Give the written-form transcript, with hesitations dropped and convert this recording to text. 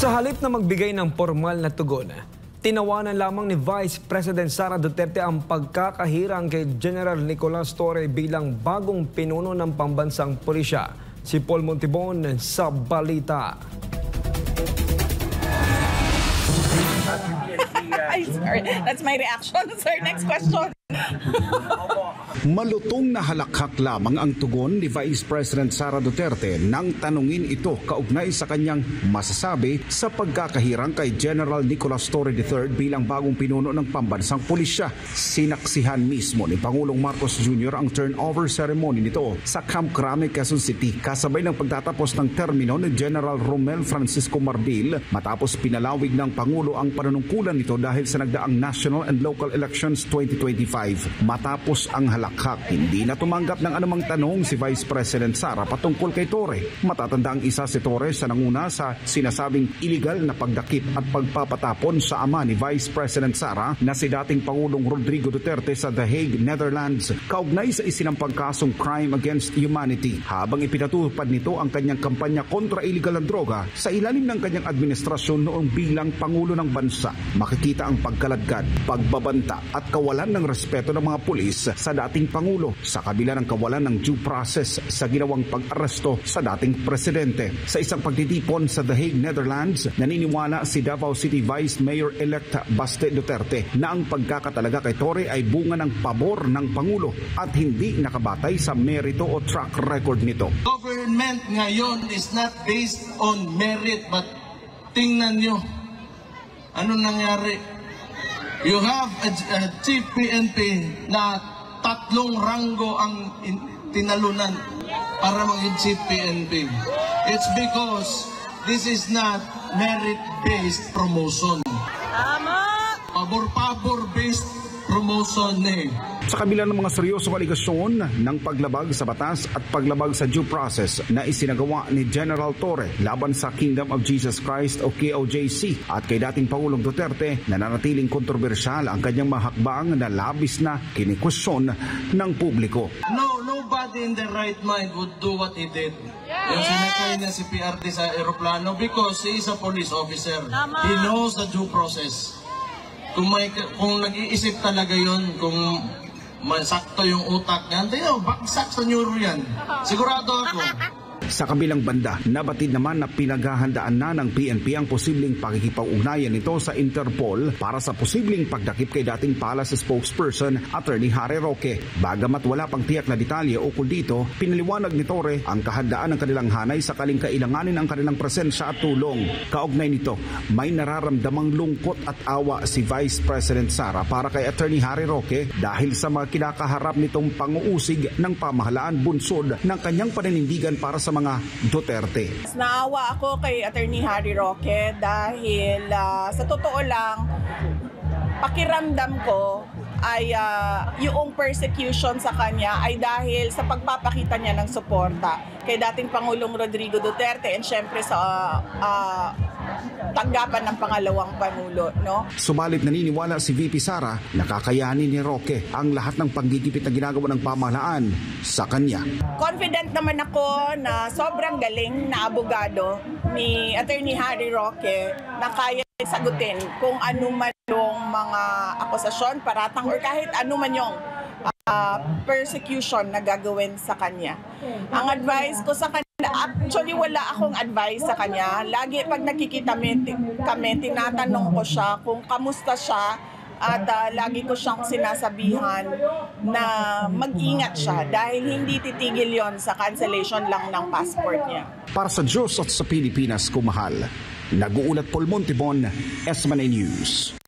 Sa halip na magbigay ng formal na tugon, tinawanan lamang ni Vice President Sara Duterte ang pagkakahirang kay General Nicolas Torre bilang bagong pinuno ng pambansang pulisya. Si Paul Montibon sa balita. Sorry, that's my reaction. Sir, next question. Malutong na halakhak lamang ang tugon ni Vice President Sara Duterte nang tanungin ito kaugnay sa kanyang masasabi sa pagkakahirang kay General Nicolas Torre III bilang bagong pinuno ng pambansang pulisya. Sinaksihan mismo ni Pangulong Marcos Jr. ang turnover ceremony nito sa Camp Crame, Quezon City kasabay ng pagtatapos ng termino ni General Romel Francisco Marbil matapos pinalawig ng Pangulo ang panunungkulan nito dahil sa nagdaang national and local elections 2025. Matapos ang halakhak, hindi na tumanggap ng anumang tanong si Vice President Sara patungkol kay Torre. Matatanda ang isa si Torre sa nanguna sa sinasabing iligal na pagdakip at pagpapatapon sa ama ni Vice President Sara na si dating Pangulong Rodrigo Duterte sa The Hague, Netherlands, kaugnay sa isinampang kasong crime against humanity. Habang ipinatupad nito ang kanyang kampanya kontra iligal na droga sa ilalim ng kanyang administrasyon noong bilang Pangulo ng bansa, makikita ang pagkaladkad, pagbabanta at kawalan ng respeto ng mga pulis sa dating Pangulo sa kabila ng kawalan ng due process sa ginawang pag-aresto sa dating presidente. Sa isang pagtitipon sa The Hague, Netherlands, naniniwala si Davao City Vice Mayor-elect Baste Duterte na ang pagkakatalaga kay Torre ay bunga ng pabor ng Pangulo at hindi nakabatay sa merito o track record nito. Government ngayon is not based on merit, but tingnan nyo ano nangyari. You have a chief PNP na 3 ranggo ang tinalunan para maging chief PNP. It's because this is not merit-based promotion. Pabor-pabor-based promotion eh. Sa kabila ng mga seryosong aligasyon ng paglabag sa batas at paglabag sa due process na isinagawa ni General Torre laban sa Kingdom of Jesus Christ o KOJC at kay dating Pangulong Duterte, nananatiling kontrobersyal ang kanyang mahakbang na labis na kinikwestiyon ng publiko. Nobody in the right mind would do what he did. Yung sinakay niya si PRD sa aeroplano because he is a police officer. He knows the due process. Kung nag-iisip talaga yon, kung masakto yung utak niya, hindi yun, baksak sa neuro yan. Sigurado ako. Sa kabilang banda, nabatid naman na pinaghahandaan na ng PNP ang posibleng pakikipag-ugnayan nito sa Interpol para sa posibleng pagdakip kay dating Palace spokesperson Attorney Harry Roque. Bagamat wala pang tiyak na detalye ukol dito, pinaliwanag ni Torre ang kahandaan ng kanilang hanay sakaling kailanganin ang kanilang presensya at tulong. Kaugnay nito, may nararamdamang lungkot at awa si Vice President Sara para kay Attorney Harry Roque dahil sa mga kinakaharap nitong panguusig ng pamahalaan bunsod ng kanyang paninindigan para sa mga Duterte. Naawa ako kay Attorney Harry Roque dahil sa totoo lang, pakiramdam ko ay yung persecution sa kanya ay dahil sa pagpapakita niya ng suporta kay dating Pangulong Rodrigo Duterte and syempre sa tanggapan ng pangalawang Pangulo, no? Subalit naniniwala si VP Sara na kakayanin ni Roque ang lahat ng panggigipit na ginagawa ng pamahalaan sa kanya. Confident naman ako na sobrang galing na abogado ni Attorney Harry Roque na kaya sagutin kung ano man yung mga akusasyon, paratang or kahit ano man yung persecution na gagawin sa kanya. Ang advice ko sa kanya, actually wala akong advice sa kanya. Lagi pag nakikita kami, tinatanong ko siya kung kamusta siya at lagi ko siyang sinasabihan na mag-ingat siya dahil hindi titigil yon sa cancellation lang ng passport niya. Para sa Diyos at sa Pilipinas, kumahal. Nag-uulat Paul Montibon, SMNA News.